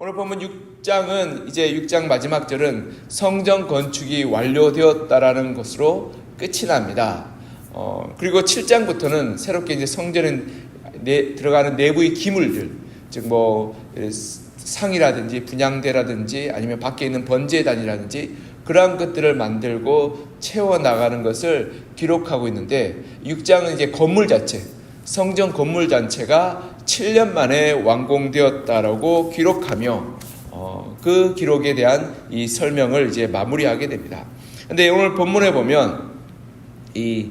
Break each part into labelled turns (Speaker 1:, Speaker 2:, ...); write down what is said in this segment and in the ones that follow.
Speaker 1: 오늘 본문 6장은 이제 6장 마지막 절은 성전 건축이 완료되었다라는 것으로 끝이 납니다. 그리고 7장부터는 새롭게 이제 성전에 들어가는 내부의 기물들, 즉 상이라든지 분향대라든지 아니면 밖에 있는 번제단이라든지 그러한 것들을 만들고 채워나가는 것을 기록하고 있는데, 6장은 이제 건물 자체, 성전 건물 자체가 7년 만에 완공되었다라고 기록하며 그 기록에 대한 이 설명을 이제 마무리하게 됩니다. 근데 오늘 본문에 보면 이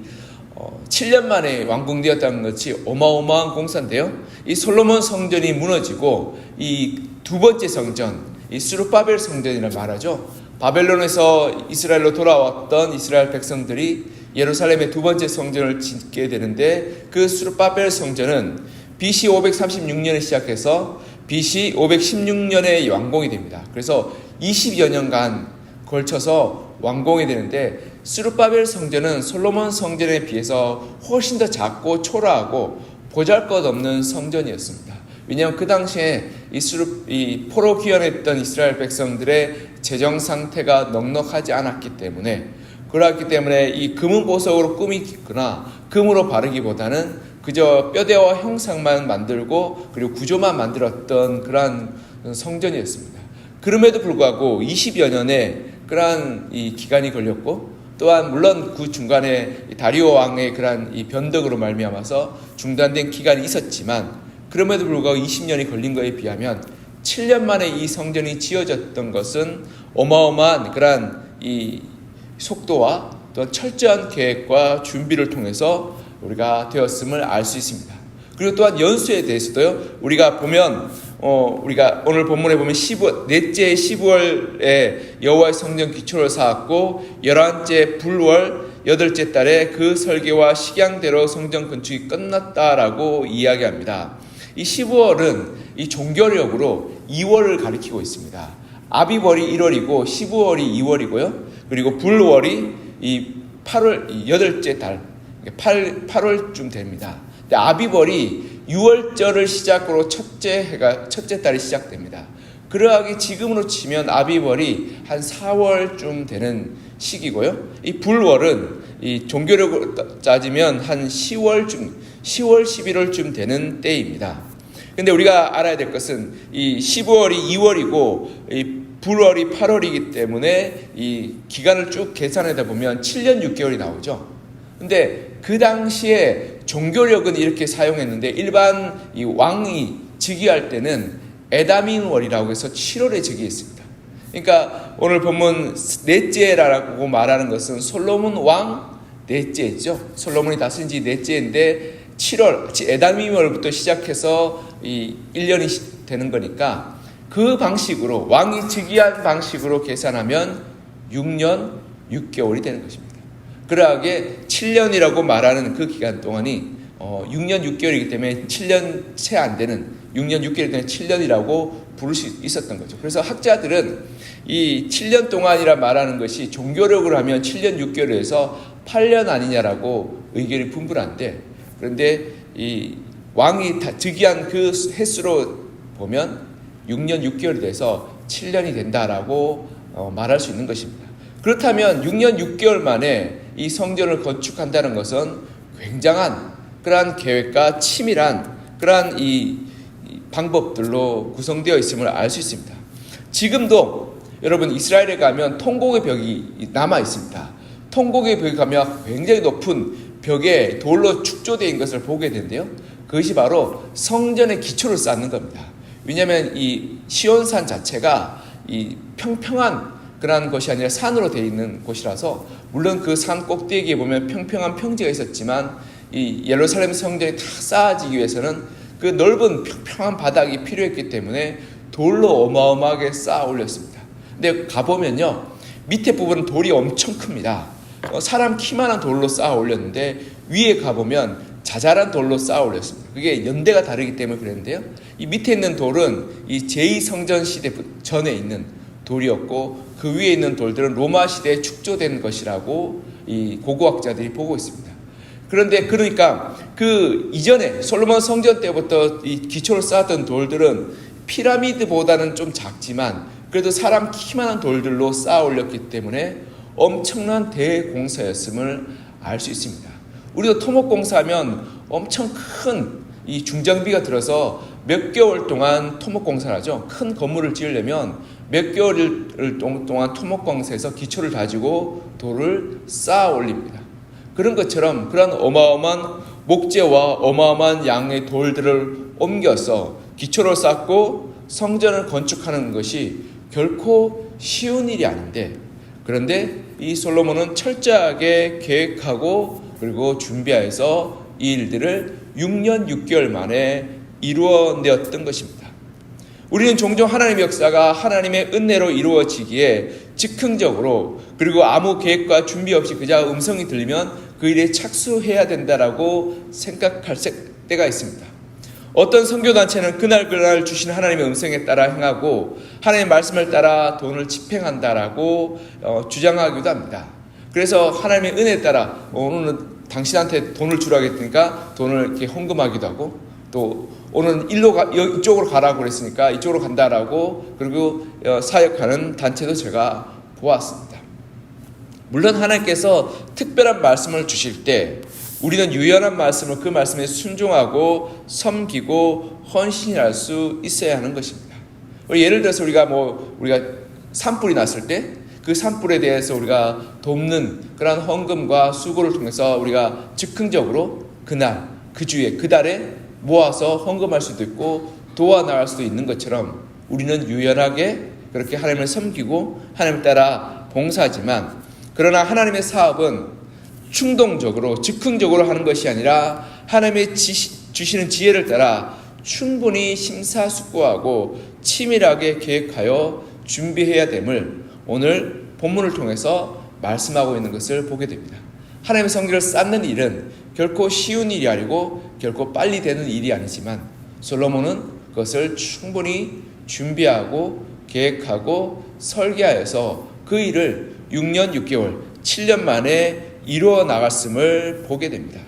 Speaker 1: 7년 만에 완공되었다는 것이 어마어마한 공사인데요. 이 솔로몬 성전이 무너지고 이 두 번째 성전, 이 스룹바벨 성전이라 말하죠. 바벨론에서 이스라엘로 돌아왔던 이스라엘 백성들이 예루살렘의 두 번째 성전을 짓게 되는데, 그 스룹바벨 성전은 BC 536년에 시작해서 BC 516년에 완공이 됩니다. 그래서 20여 년간 걸쳐서 완공이 되는데, 스룹바벨 성전은 솔로몬 성전에 비해서 훨씬 더 작고 초라하고 보잘것없는 성전이었습니다. 왜냐하면 그 당시에 이 포로 귀환했던 이스라엘 백성들의 재정 상태가 넉넉하지 않았기 때문에, 그렇기 때문에 이 금은 보석으로 꾸미거나 금으로 바르기보다는 그저 뼈대와 형상만 만들고 그리고 구조만 만들었던 그러한 성전이었습니다. 그럼에도 불구하고 20여 년의 그러한 이 기간이 걸렸고, 또한 물론 그 중간에 다리오 왕의 그러한 이 변덕으로 말미암아서 중단된 기간이 있었지만, 그럼에도 불구하고 20년이 걸린 것에 비하면 7년 만에 이 성전이 지어졌던 것은 어마어마한 그러한 이 속도와 또 철저한 계획과 준비를 통해서 우리가 되었음을 알 수 있습니다. 그리고 또한 연수에 대해서도요, 우리가 보면 우리가 오늘 본문에 보면 넷째 12월에 여호와의 성전 기초를 쌓았고 11째 불월 8째 달에 그 설계와 식양대로 성전 건축이 끝났다라고 이야기합니다. 이 12월은 이 종교력으로 2월을 가리키고 있습니다. 아비월이 1월이고 12월이 2월이고요. 그리고 불월이 이 8월 8째 달 8월쯤 됩니다. 근데 아비월이 6월절을 시작으로 첫째 달이 시작됩니다. 그러하기 지금으로 치면 아비월이 한 4월쯤 되는 시기고요. 이 불월은 이 종교력으로 따지면 한 10월, 11월쯤 되는 때입니다. 근데 우리가 알아야 될 것은 이 12월이 2월이고 이 불월이 8월이기 때문에 이 기간을 쭉 계산하다 보면 7년 6개월이 나오죠. 근데 그 당시에 종교력은 이렇게 사용했는데, 일반 이 왕이 즉위할 때는 에다민월이라고 해서 7월에 즉위했습니다. 그러니까 오늘 본문 넷째라고 말하는 것은 솔로몬 왕 넷째죠. 솔로몬이 다스린 지 넷째인데 7월 에다민월부터 시작해서 이 1년이 되는 거니까, 그 방식으로 왕이 즉위한 방식으로 계산하면 6년 6개월이 되는 것입니다. 그러하게 7년이라고 말하는 그 기간 동안이 6년 6개월이기 때문에 7년 채 안 되는 6년 6개월이 되는 7년이라고 부를 수 있었던 거죠. 그래서 학자들은 이 7년 동안이라 말하는 것이 종교력으로 하면 7년 6개월에서 8년 아니냐라고 의견이 분분한데, 그런데 이 왕이 즉위한 그 횟수로 보면 6년 6개월이 돼서 7년이 된다라고 말할 수 있는 것입니다. 그렇다면 6년 6개월 만에 이 성전을 건축한다는 것은 굉장한 그러한 계획과 치밀한 그러한 이 방법들로 구성되어 있음을 알 수 있습니다. 지금도 여러분 이스라엘에 가면 통곡의 벽이 남아 있습니다. 통곡의 벽에 가면 굉장히 높은 벽에 돌로 축조되어 있는 것을 보게 되는데요. 그것이 바로 성전의 기초를 쌓는 겁니다. 왜냐하면 이 시온산 자체가 이 평평한 그러한 것이 아니라 산으로 되어 있는 곳이라서, 물론 그 산 꼭대기에 보면 평평한 평지가 있었지만 이 예루살렘 성전이 다 쌓아지기 위해서는 그 넓은 평평한 바닥이 필요했기 때문에 돌로 어마어마하게 쌓아 올렸습니다. 근데 가보면요, 밑에 부분은 돌이 엄청 큽니다. 사람 키만한 돌로 쌓아 올렸는데 위에 가보면 자잘한 돌로 쌓아 올렸습니다. 그게 연대가 다르기 때문에 그랬는데요, 이 밑에 있는 돌은 이 제2성전 시대 전에 있는 돌이었고, 그 위에 있는 돌들은 로마 시대에 축조된 것이라고 이 고고학자들이 보고 있습니다. 그런데 그러니까 그 이전에 솔로몬 성전 때부터 이 기초를 쌓았던 돌들은 피라미드보다는 좀 작지만 그래도 사람 키만한 돌들로 쌓아 올렸기 때문에 엄청난 대공사였음을 알 수 있습니다. 우리도 토목공사하면 엄청 큰 이 중장비가 들어서 몇 개월 동안 토목공사를 하죠. 큰 건물을 지으려면 몇 개월 동안 토목공사에서 기초를 다지고 돌을 쌓아 올립니다. 그런 것처럼 그런 어마어마한 목재와 어마어마한 양의 돌들을 옮겨서 기초를 쌓고 성전을 건축하는 것이 결코 쉬운 일이 아닌데, 그런데 이 솔로몬은 철저하게 계획하고 그리고 준비해서 이 일들을 6년 6개월 만에 이루어내었던 것입니다. 우리는 종종 하나님의 역사가 하나님의 은혜로 이루어지기에 즉흥적으로 그리고 아무 계획과 준비 없이 그저 음성이 들리면 그 일에 착수해야 된다라고 생각할 때가 있습니다. 어떤 선교단체는 그날 주신 하나님의 음성에 따라 행하고 하나님의 말씀을 따라 돈을 집행한다라고 주장하기도 합니다. 그래서 하나님의 은혜에 따라 오늘은 당신한테 돈을 주라고 했으니까 돈을 이렇게 헌금하기도 하고, 또 오늘 이쪽으로 가라고 그랬으니까 이쪽으로 간다라고 그리고 사역하는 단체도 제가 보았습니다. 물론 하나님께서 특별한 말씀을 주실 때 우리는 유연한 말씀을 그 말씀에 순종하고 섬기고 헌신할 수 있어야 하는 것입니다. 예를 들어서 우리가 산불이 났을 때 그 산불에 대해서 우리가 돕는 그런 헌금과 수고를 통해서 우리가 즉흥적으로 그날 그 주에 그 달에 모아서 헌금할 수도 있고 도와 나갈 수도 있는 것처럼 우리는 유연하게 그렇게 하나님을 섬기고 하나님 따라 봉사하지만, 그러나 하나님의 사업은 충동적으로 즉흥적으로 하는 것이 아니라 하나님의 주시는 지혜를 따라 충분히 심사숙고하고 치밀하게 계획하여 준비해야 됨을 오늘 본문을 통해서 말씀하고 있는 것을 보게 됩니다. 하나님의 성전을 쌓는 일은 결코 쉬운 일이 아니고 결코 빨리 되는 일이 아니지만 솔로몬은 그것을 충분히 준비하고 계획하고 설계하여서 그 일을 6년 6개월 7년 만에 이루어 나갔음을 보게 됩니다.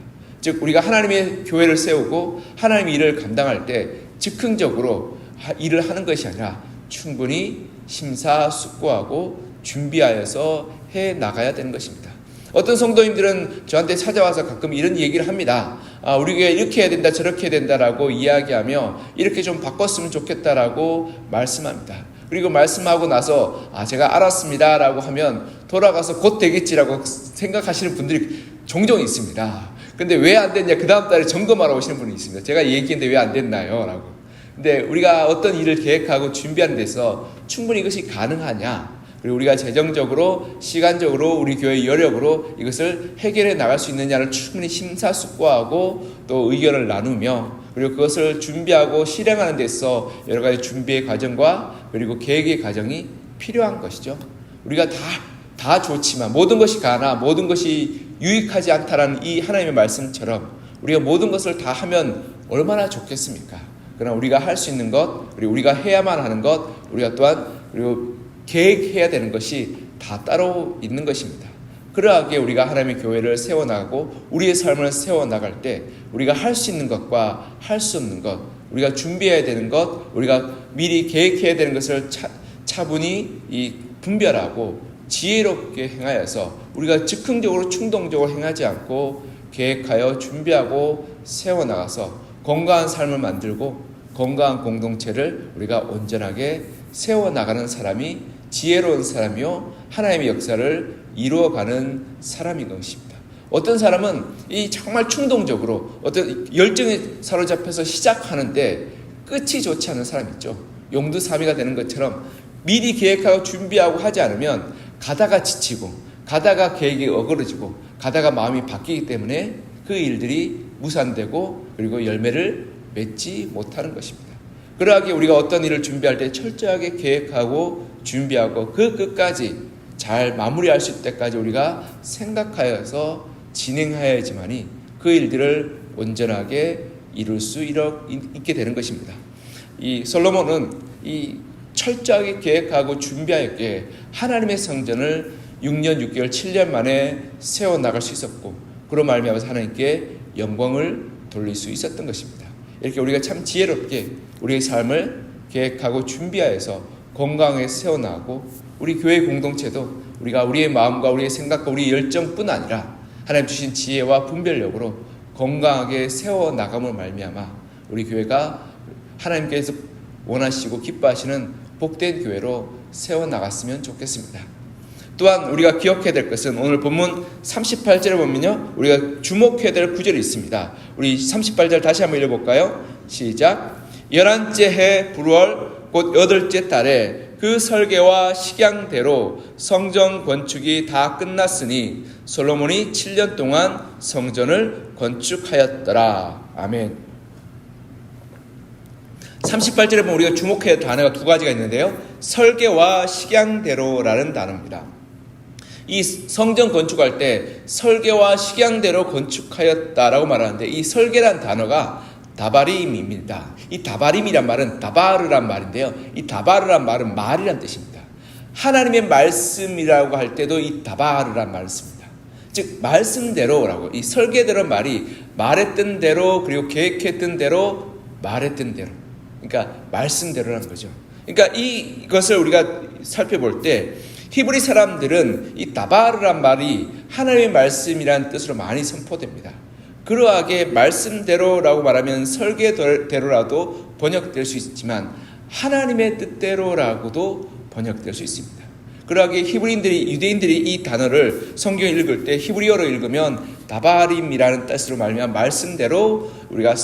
Speaker 1: 즉 우리가 하나님의 교회를 세우고 하나님의 일을 감당할 때 즉흥적으로 일을 하는 것이 아니라 충분히 심사숙고하고 준비하여서 해 나가야 되는 것입니다. 어떤 성도님들은 저한테 찾아와서 가끔 이런 얘기를 합니다. 우리 교회 이렇게 해야 된다 저렇게 해야 된다라고 이야기하며 이렇게 좀 바꿨으면 좋겠다라고 말씀합니다. 그리고 말씀하고 나서 제가 알았습니다 라고 하면 돌아가서 곧 되겠지라고 생각하시는 분들이 종종 있습니다. 근데 왜 안 됐냐, 그 다음 달에 점검하러 오시는 분이 있습니다. 제가 얘기했는데 왜 안 됐나요? 라고. 근데 우리가 어떤 일을 계획하고 준비하는 데서 충분히 이것이 가능하냐, 그리고 우리가 재정적으로 시간적으로 우리 교회의 여력으로 이것을 해결해 나갈 수 있느냐를 충분히 심사숙고하고 또 의견을 나누며 그리고 그것을 준비하고 실행하는 데서 여러 가지 준비의 과정과 그리고 계획의 과정이 필요한 것이죠. 우리가 다 좋지만 모든 것이 가나 모든 것이 유익하지 않다라는 이 하나님의 말씀처럼 우리가 모든 것을 다 하면 얼마나 좋겠습니까? 그러나 우리가 할 수 있는 것, 그리고 우리가 해야만 하는 것, 우리가 또한 그리고 계획해야 되는 것이 다 따로 있는 것입니다. 그러하게 우리가 하나님의 교회를 세워나가고 우리의 삶을 세워나갈 때 우리가 할 수 있는 것과 할 수 없는 것, 우리가 준비해야 되는 것, 우리가 미리 계획해야 되는 것을 차분히 분별하고 지혜롭게 행하여서 우리가 즉흥적으로 충동적으로 행하지 않고 계획하여 준비하고 세워나가서 건강한 삶을 만들고 건강한 공동체를 우리가 온전하게 세워나가는 사람이 지혜로운 사람이요 하나님의 역사를 이루어가는 사람인 것입니다. 어떤 사람은 정말 충동적으로 어떤 열정에 사로잡혀서 시작하는데 끝이 좋지 않은 사람이 있죠. 용두사미가 되는 것처럼 미리 계획하고 준비하고 하지 않으면 가다가 지치고 가다가 계획이 어그러지고 가다가 마음이 바뀌기 때문에 그 일들이 무산되고 그리고 열매를 맺지 못하는 것입니다. 그러하게 우리가 어떤 일을 준비할 때 철저하게 계획하고 준비하고 그 끝까지 잘 마무리할 수 있을 때까지 우리가 생각하여서 진행하여야지만이 그 일들을 온전하게 이룰 수 있게 되는 것입니다. 이 솔로몬은 철저하게 계획하고 준비하였기에 하나님의 성전을 6년 6개월 7년 만에 세워나갈 수 있었고 그로 말미암아서 하나님께 영광을 돌릴 수 있었던 것입니다. 이렇게 우리가 참 지혜롭게 우리의 삶을 계획하고 준비하여서 건강하게 세워나가고, 우리 교회 공동체도 우리가 우리의 마음과 우리의 생각과 우리의 열정뿐 아니라 하나님 주신 지혜와 분별력으로 건강하게 세워나감을 말미암아 우리 교회가 하나님께서 원하시고 기뻐하시는 복된 교회로 세워나갔으면 좋겠습니다. 또한 우리가 기억해야 될 것은 오늘 본문 38절에 보면요, 우리가 주목해야 될 구절이 있습니다. 우리 38절 다시 한번 읽어볼까요? 시작. 11째 해 불월 곧 8째 달에 그 설계와 식양대로 성전 건축이 다 끝났으니 솔로몬이 7년 동안 성전을 건축하였더라. 아멘. 38절에 보면 우리가 주목해야 할 단어가 두 가지가 있는데요, 설계와 식양대로라는 단어입니다. 이 성전 건축할 때 설계와 식양대로 건축하였다라고 말하는데, 이 설계란 단어가 다바림입니다. 이 다바림이란 말은 다바르란 말인데요, 이 다바르란 말은 말이란 뜻입니다. 하나님의 말씀이라고 할 때도 이 다바르란 말을 씁니다. 즉 말씀대로라고, 이 설계대로 말이 말했던 대로, 그리고 계획했던 대로, 말했던 대로, 그러니까 말씀대로라는 거죠. 그러니까 이것을 우리가 살펴볼 때 히브리 사람들은 이 다바르란 말이 하나님의 말씀이라는 뜻으로 많이 선포됩니다. 그러하게 말씀대로라고 말하면 설계대로라도 번역될 수 있지만 하나님의 뜻대로라고도 번역될 수 있습니다. 그러하게 유대인들이 이 단어를 성경을 읽을 때 히브리어로 읽으면 다바림이라는 뜻으로 말하면 말씀대로 우리가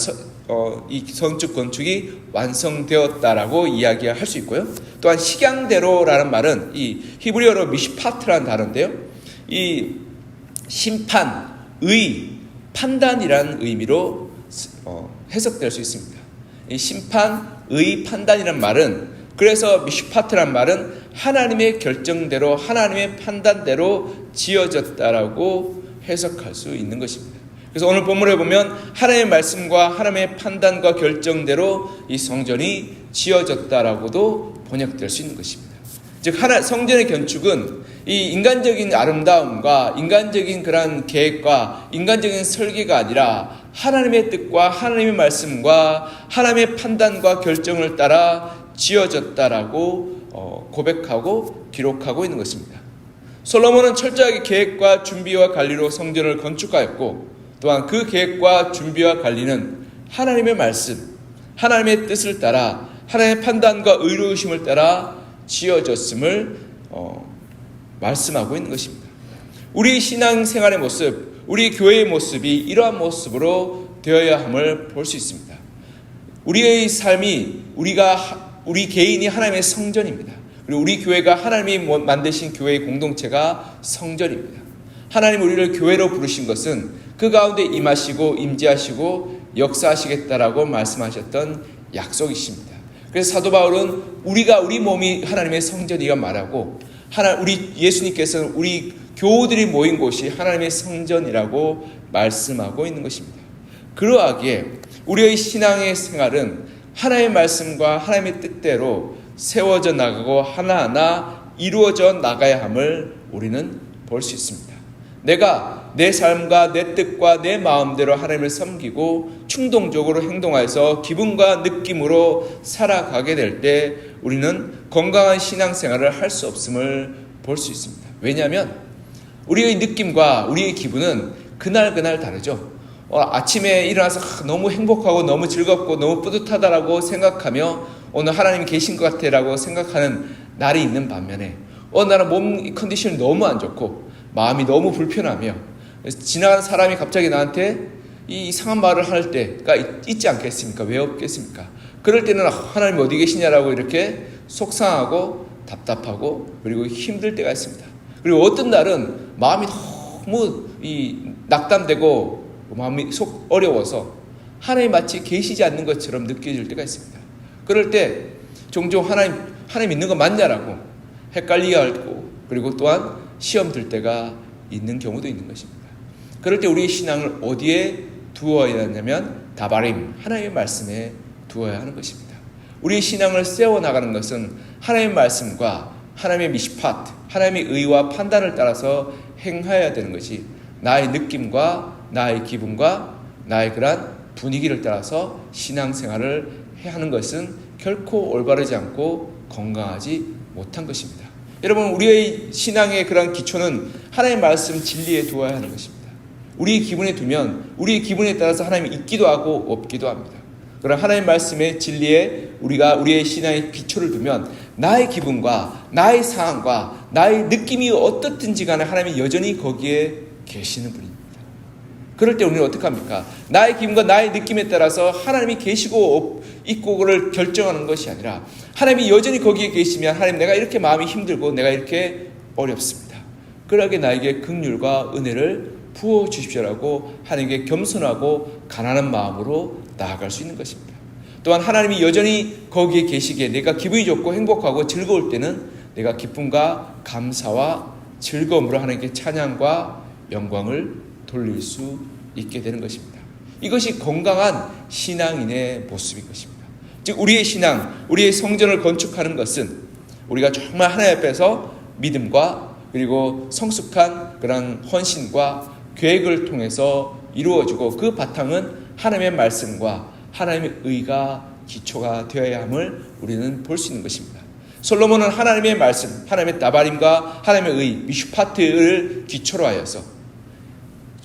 Speaker 1: 이 성축 건축이 완성되었다라고 이야기할 수 있고요. 또한 식양대로라는 말은 이 히브리어로 미시파트라는 단어인데요, 이 심판, 의, 판단이라는 의미로 해석될 수 있습니다. 이 심판, 의, 판단이라는 말은, 그래서 미시파트라는 말은 하나님의 결정대로, 하나님의 판단대로 지어졌다라고 해석할 수 있는 것입니다. 그래서 오늘 본문에 보면 하나님의 말씀과 하나님의 판단과 결정대로 이 성전이 지어졌다라고도 번역될 수 있는 것입니다. 즉 성전의 건축은 이 인간적인 아름다움과 인간적인 그런 계획과 인간적인 설계가 아니라 하나님의 뜻과 하나님의 말씀과 하나님의 판단과 결정을 따라 지어졌다라고 고백하고 기록하고 있는 것입니다. 솔로몬은 철저하게 계획과 준비와 관리로 성전을 건축하였고, 또한 그 계획과 준비와 관리는 하나님의 말씀, 하나님의 뜻을 따라 하나님의 판단과 의로우심을 따라 지어졌음을 말씀하고 있는 것입니다. 우리 신앙생활의 모습, 우리 교회의 모습이 이러한 모습으로 되어야 함을 볼 수 있습니다. 우리의 삶이 우리 개인이 하나님의 성전입니다. 그리고 우리 교회가 하나님이 만드신 교회의 공동체가 성전입니다. 하나님 우리를 교회로 부르신 것은 그 가운데 임하시고 임재하시고 역사하시겠다라고 말씀하셨던 약속이십니다. 그래서 사도 바울은 우리 몸이 하나님의 성전이라 말하고, 우리 예수님께서는 우리 교우들이 모인 곳이 하나님의 성전이라고 말씀하고 있는 것입니다. 그러하기에 우리의 신앙의 생활은 하나님의 말씀과 하나님의 뜻대로 세워져 나가고 하나하나 이루어져 나가야 함을 우리는 볼 수 있습니다. 내가 내 삶과 내 뜻과 내 마음대로 하나님을 섬기고 충동적으로 행동하여서 기분과 느낌으로 살아가게 될 때 우리는 건강한 신앙생활을 할 수 없음을 볼 수 있습니다. 왜냐하면 우리의 느낌과 우리의 기분은 그날 다르죠. 아침에 일어나서 너무 행복하고 너무 즐겁고 너무 뿌듯하다라고 생각하며 오늘 하나님이 계신 것 같아라고 생각하는 날이 있는 반면에 어느 날은 몸 컨디션이 너무 안 좋고 마음이 너무 불편하며 지나가는 사람이 갑자기 나한테 이 이상한 말을 할 때가 있지 않겠습니까? 왜 없겠습니까? 그럴 때는 하나님 어디 계시냐라고 이렇게 속상하고 답답하고 그리고 힘들 때가 있습니다. 그리고 어떤 날은 마음이 너무 낙담되고 마음이 속 어려워서 하나님 마치 계시지 않는 것처럼 느껴질 때가 있습니다. 그럴 때 종종 하나님 있는 거 맞냐라고 헷갈리게 하고, 그리고 또한 시험 들 때가 있는 경우도 있는 것입니다. 그럴 때 우리의 신앙을 어디에 두어야 하냐면 다바림, 하나님의 말씀에 두어야 하는 것입니다. 우리의 신앙을 세워나가는 것은 하나님의 말씀과 하나님의 미시파트, 하나님의 의와 판단을 따라서 행해야 되는 것이 나의 느낌과 나의 기분과 나의 그러한 분위기를 따라서 신앙생활을 해야 하는 것은 결코 올바르지 않고 건강하지 못한 것입니다. 여러분, 우리의 신앙의 그런 기초는 하나님의 말씀 진리에 두어야 하는 것입니다. 우리의 기분에 두면 우리의 기분에 따라서 하나님이 있기도 하고 없기도 합니다. 그런 하나님의 말씀의 진리에 우리가 우리의 신앙의 기초를 두면 나의 기분과 나의 상황과 나의 느낌이 어떻든지 간에 하나님이 여전히 거기에 계시는 분입니다. 그럴 때 우리는 어떻게 합니까? 나의 기분과 나의 느낌에 따라서 하나님이 계시고 있고를 결정하는 것이 아니라 하나님이 여전히 거기에 계시면 하나님, 내가 이렇게 마음이 힘들고 내가 이렇게 어렵습니다. 그러하게 나에게 긍휼과 은혜를 부어주십시오라고 하나님께 겸손하고 가난한 마음으로 나아갈 수 있는 것입니다. 또한 하나님이 여전히 거기에 계시기에 내가 기분이 좋고 행복하고 즐거울 때는 내가 기쁨과 감사와 즐거움으로 하나님께 찬양과 영광을 돌릴 수 있게 되는 것입니다. 이것이 건강한 신앙인의 모습인 것입니다. 즉 우리의 신앙, 우리의 성전을 건축하는 것은 우리가 정말 하나님 앞에서 믿음과 그리고 성숙한 그런 헌신과 계획을 통해서 이루어지고 그 바탕은 하나님의 말씀과 하나님의 의가 기초가 되어야 함을 우리는 볼 수 있는 것입니다. 솔로몬은 하나님의 말씀, 하나님의 나바림과 하나님의 의, 미슈파트를 기초로 하여서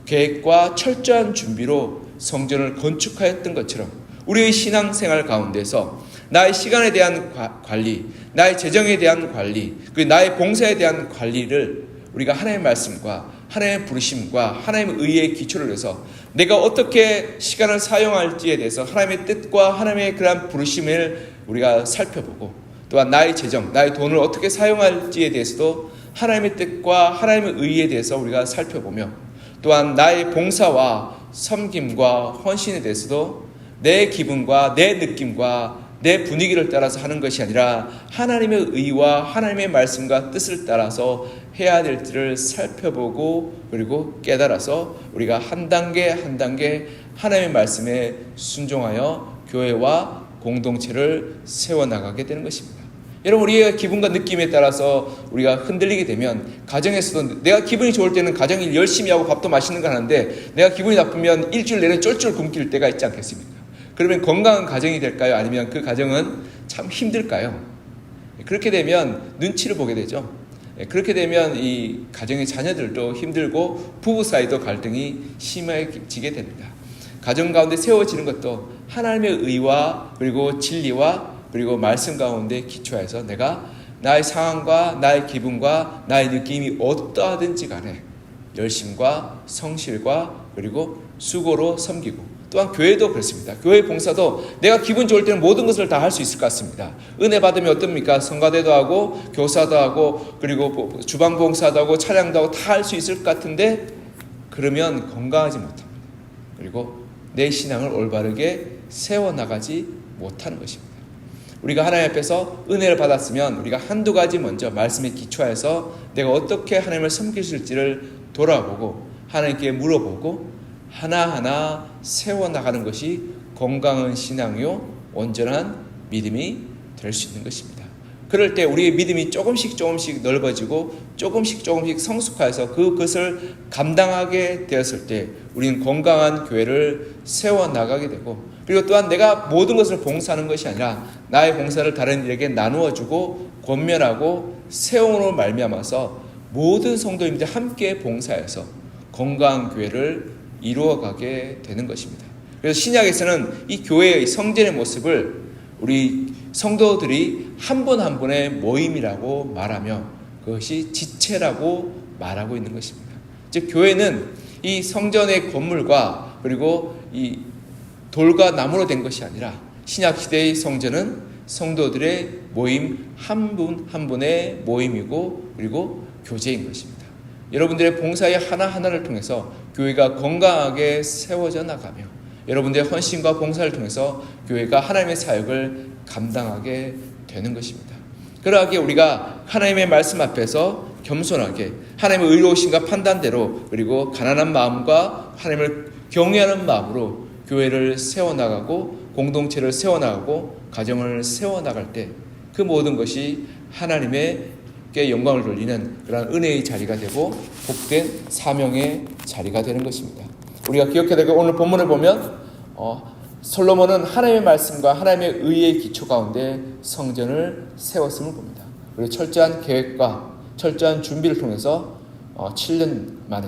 Speaker 1: 계획과 철저한 준비로 성전을 건축하였던 것처럼 우리의 신앙생활 가운데서 나의 시간에 대한 관리, 나의 재정에 대한 관리, 그리고 나의 봉사에 대한 관리를 우리가 하나님의 말씀과 하나님의 부르심과 하나님의 의의 기초를 해서 내가 어떻게 시간을 사용할지에 대해서 하나님의 뜻과 하나님의 그런 부르심을 우리가 살펴보고, 또한 나의 재정, 나의 돈을 어떻게 사용할지에 대해서도 하나님의 뜻과 하나님의 의에 대해서 우리가 살펴보며, 또한 나의 봉사와 섬김과 헌신에 대해서도 내 기분과 내 느낌과 내 분위기를 따라서 하는 것이 아니라 하나님의 의와 하나님의 말씀과 뜻을 따라서 해야 될 일을 살펴보고 그리고 깨달아서 우리가 한 단계 한 단계 하나님의 말씀에 순종하여 교회와 공동체를 세워나가게 되는 것입니다. 여러분, 우리의 기분과 느낌에 따라서 우리가 흔들리게 되면 가정에서도 내가 기분이 좋을 때는 가정일 열심히 하고 밥도 맛있는 거 하는데 내가 기분이 나쁘면 일주일 내내 쫄쫄 굶길 때가 있지 않겠습니까? 그러면 건강한 가정이 될까요? 아니면 그 가정은 참 힘들까요? 그렇게 되면 눈치를 보게 되죠. 그렇게 되면 이 가정의 자녀들도 힘들고 부부 사이도 갈등이 심해지게 됩니다. 가정 가운데 세워지는 것도 하나님의 의와 그리고 진리와 그리고 말씀 가운데 기초해서 내가 나의 상황과 나의 기분과 나의 느낌이 어떠하든지 간에 열심과 성실과 그리고 수고로 섬기고, 또한 교회도 그렇습니다. 교회 봉사도 내가 기분 좋을 때는 모든 것을 다 할 수 있을 것 같습니다. 은혜 받으면 어떻습니까? 성가대도 하고 교사도 하고 그리고 주방 봉사도 하고 차량도 하고 다 할 수 있을 것 같은데 그러면 건강하지 못합니다. 그리고 내 신앙을 올바르게 세워나가지 못하는 것입니다. 우리가 하나님 앞에서 은혜를 받았으면 우리가 한두 가지 먼저 말씀에 기초해서 내가 어떻게 하나님을 섬길 수 있을지를 돌아보고 하나님께 물어보고 하나하나 세워나가는 것이 건강한 신앙이요 온전한 믿음이 될 수 있는 것입니다. 그럴 때 우리의 믿음이 조금씩 넓어지고 조금씩 성숙해서 그것을 감당하게 되었을 때 우리는 건강한 교회를 세워나가게 되고, 그리고 또한 내가 모든 것을 봉사하는 것이 아니라 나의 봉사를 다른 이에게 나누어주고 권면하고 세움으로 말미암아서 모든 성도님들 함께 봉사해서 건강한 교회를 이루어가게 되는 것입니다. 그래서 신약에서는 이 교회의 성전의 모습을 우리 성도들이 한 분 한 분의 모임이라고 말하며 그것이 지체라고 말하고 있는 것입니다. 즉 교회는 이 성전의 건물과 그리고 이 돌과 나무로 된 것이 아니라 신약시대의 성전은 성도들의 모임 한 분 한 분의 모임이고 그리고 교제인 것입니다. 여러분들의 봉사의 하나하나를 통해서 교회가 건강하게 세워져 나가며 여러분들의 헌신과 봉사를 통해서 교회가 하나님의 사역을 감당하게 되는 것입니다. 그러하게 우리가 하나님의 말씀 앞에서 겸손하게 하나님의 의로우심과 판단대로 그리고 가난한 마음과 하나님을 경외하는 마음으로 교회를 세워나가고 공동체를 세워나가고 가정을 세워나갈 때 그 모든 것이 하나님께 영광을 돌리는 그런 은혜의 자리가 되고 복된 사명의 자리가 되는 것입니다. 우리가 기억해야 되고 오늘 본문을 보면 솔로몬은 하나님의 말씀과 하나님의 의의 기초 가운데 성전을 세웠음을 봅니다. 그리고 철저한 계획과 철저한 준비를 통해서 7년 만에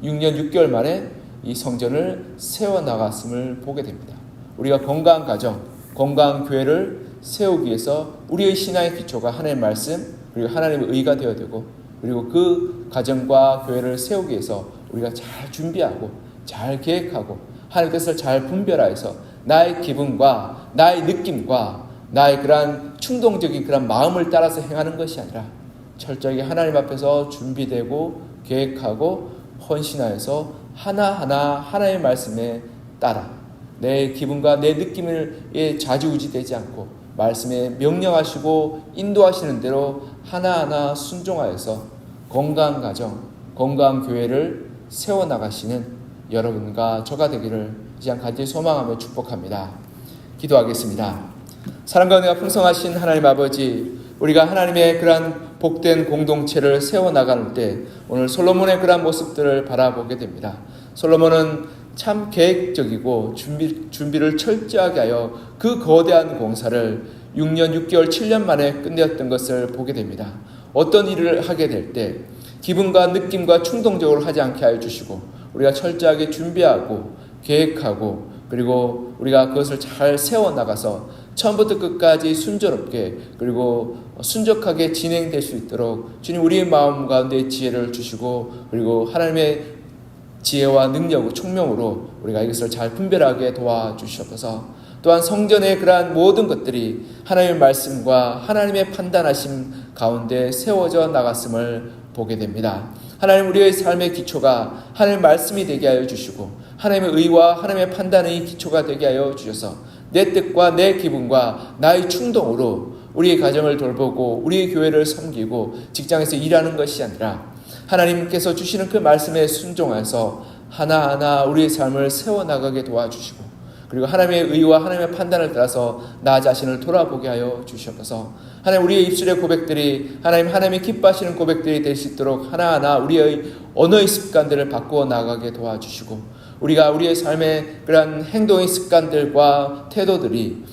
Speaker 1: 6년 6개월 만에 이 성전을 세워나갔음을 보게 됩니다. 우리가 건강한 가정, 건강한 교회를 세우기 위해서 우리의 신앙의 기초가 하나님의 말씀 그리고 하나님의 의가 되어야 되고, 그리고 그 가정과 교회를 세우기 위해서 우리가 잘 준비하고 잘 계획하고 하나님의 뜻을 잘 분별하여서 나의 기분과 나의 느낌과 나의 그러한 충동적인 그런 마음을 따라서 행하는 것이 아니라 철저하게 하나님 앞에서 준비되고 계획하고 헌신하여서 하나하나 하나님의 말씀에 따라 내 기분과 내 느낌에 좌지우지되지 않고 말씀에 명령하시고 인도하시는 대로 하나하나 순종하여서 건강한 가정, 건강한 교회를 세워나가시는 여러분과 저가 되기를 이제 간절히 소망하며 축복합니다. 기도하겠습니다. 사랑과 은혜가 풍성하신 하나님 아버지, 우리가 하나님의 그러한 복된 공동체를 세워나갈 때 오늘 솔로몬의 그러한 모습들을 바라보게 됩니다. 솔로몬은 참 계획적이고 준비를 철저하게 하여 그 거대한 공사를 6년 6개월 7년 만에 끝내었던 것을 보게 됩니다. 어떤 일을 하게 될 때 기분과 느낌과 충동적으로 하지 않게 하여 주시고 우리가 철저하게 준비하고 계획하고 그리고 우리가 그것을 잘 세워나가서 처음부터 끝까지 순조롭게 그리고 순적하게 진행될 수 있도록 주님 우리의 마음 가운데 지혜를 주시고 그리고 하나님의 지혜와 능력, 총명으로 우리가 이것을 잘 분별하게 도와주시옵소서. 또한 성전의 그러한 모든 것들이 하나님의 말씀과 하나님의 판단하심 가운데 세워져 나갔음을 보게 됩니다. 하나님 우리의 삶의 기초가 하나님의 말씀이 되게 하여 주시고 하나님의 의와 하나님의 판단의 기초가 되게 하여 주셔서 내 뜻과 내 기분과 나의 충동으로 우리의 가정을 돌보고 우리의 교회를 섬기고 직장에서 일하는 것이 아니라 하나님께서 주시는 그 말씀에 순종해서 하나하나 우리의 삶을 세워나가게 도와주시고 그리고 하나님의 의와 하나님의 판단을 따라서 나 자신을 돌아보게 하여 주시옵소서. 하나님 우리의 입술의 고백들이 하나님이 기뻐하시는 고백들이 될 수 있도록 하나하나 우리의 언어의 습관들을 바꾸어 나가게 도와주시고 우리가 우리의 삶의 그런 행동의 습관들과 태도들이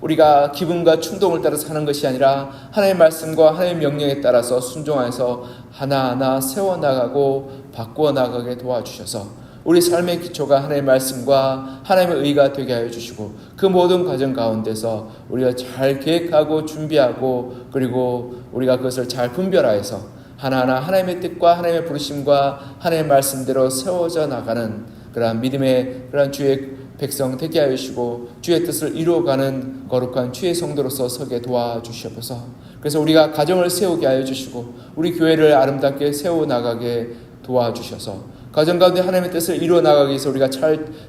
Speaker 1: 우리가 기분과 충동을 따라서 하는 것이 아니라 하나님의 말씀과 하나님의 명령에 따라서 순종해서 하나하나 세워나가고 바꾸어 나가게 도와주셔서 우리 삶의 기초가 하나님의 말씀과 하나님의 의가 되게 하여 주시고 그 모든 과정 가운데서 우리가 잘 계획하고 준비하고 그리고 우리가 그것을 잘 분별하여서 하나하나 하나님의 뜻과 하나님의 부르심과 하나님의 말씀대로 세워져 나가는 그러한 믿음의 그러한 주의 백성 되게 하여 주시고 주의 뜻을 이루어가는 거룩한 주의 성도로서 서게 도와주시옵소서. 그래서 우리가 가정을 세우게 하여 주시고 우리 교회를 아름답게 세워나가게 도와주셔서 가정 가운데 하나님의 뜻을 이루어 나가기 위해서 우리가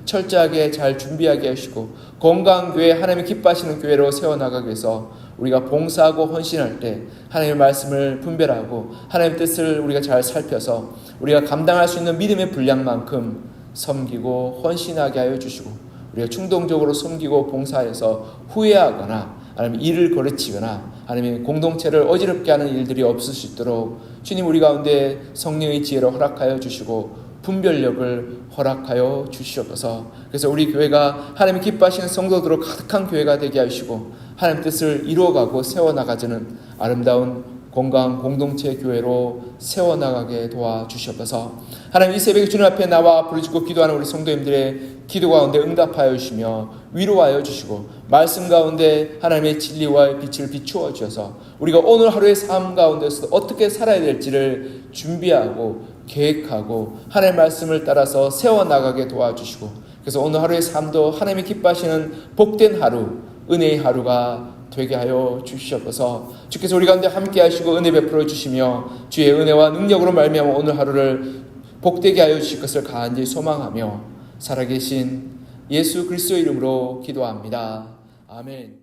Speaker 1: 철저하게 잘 준비하게 하시고 건강한 교회, 하나님이 기뻐하시는 교회로 세워나가기 위해서 우리가 봉사하고 헌신할 때 하나님의 말씀을 분별하고 하나님의 뜻을 우리가 잘 살펴서 우리가 감당할 수 있는 믿음의 분량만큼 섬기고 헌신하게 하여 주시고 우리가 충동적으로 섬기고 봉사해서 후회하거나 아니면 일을 거르치거나 아니면 공동체를 어지럽게 하는 일들이 없을 수 있도록 주님 우리 가운데 성령의 지혜를 허락하여 주시고 분별력을 허락하여 주시옵소서. 그래서 우리 교회가 하나님이 기뻐하시는 성도들로 가득한 교회가 되게 하시고 하나님 뜻을 이루어가고 세워나가지는 아름다운 건강한 공동체 교회로 세워나가게 도와주시옵소서. 하나님 이 새벽에 주님 앞에 나와 부르짖고 기도하는 우리 성도님들의 기도 가운데 응답하여 주시며 위로하여 주시고 말씀 가운데 하나님의 진리와 빛을 비추어 주셔서 우리가 오늘 하루의 삶 가운데서 어떻게 살아야 될지를 준비하고 계획하고 하나님의 말씀을 따라서 세워나가게 도와주시고 그래서 오늘 하루의 삶도 하나님이 기뻐하시는 복된 하루, 은혜의 하루가 되게 하여 주시옵소서. 주께서 우리 가운데 함께 하시고 은혜 베풀어 주시며 주의 은혜와 능력으로 말미암아 오늘 하루를 복되게 하여 주실 것을 간절히 소망하며 살아계신 예수 그리스도의 이름으로 기도합니다. 아멘.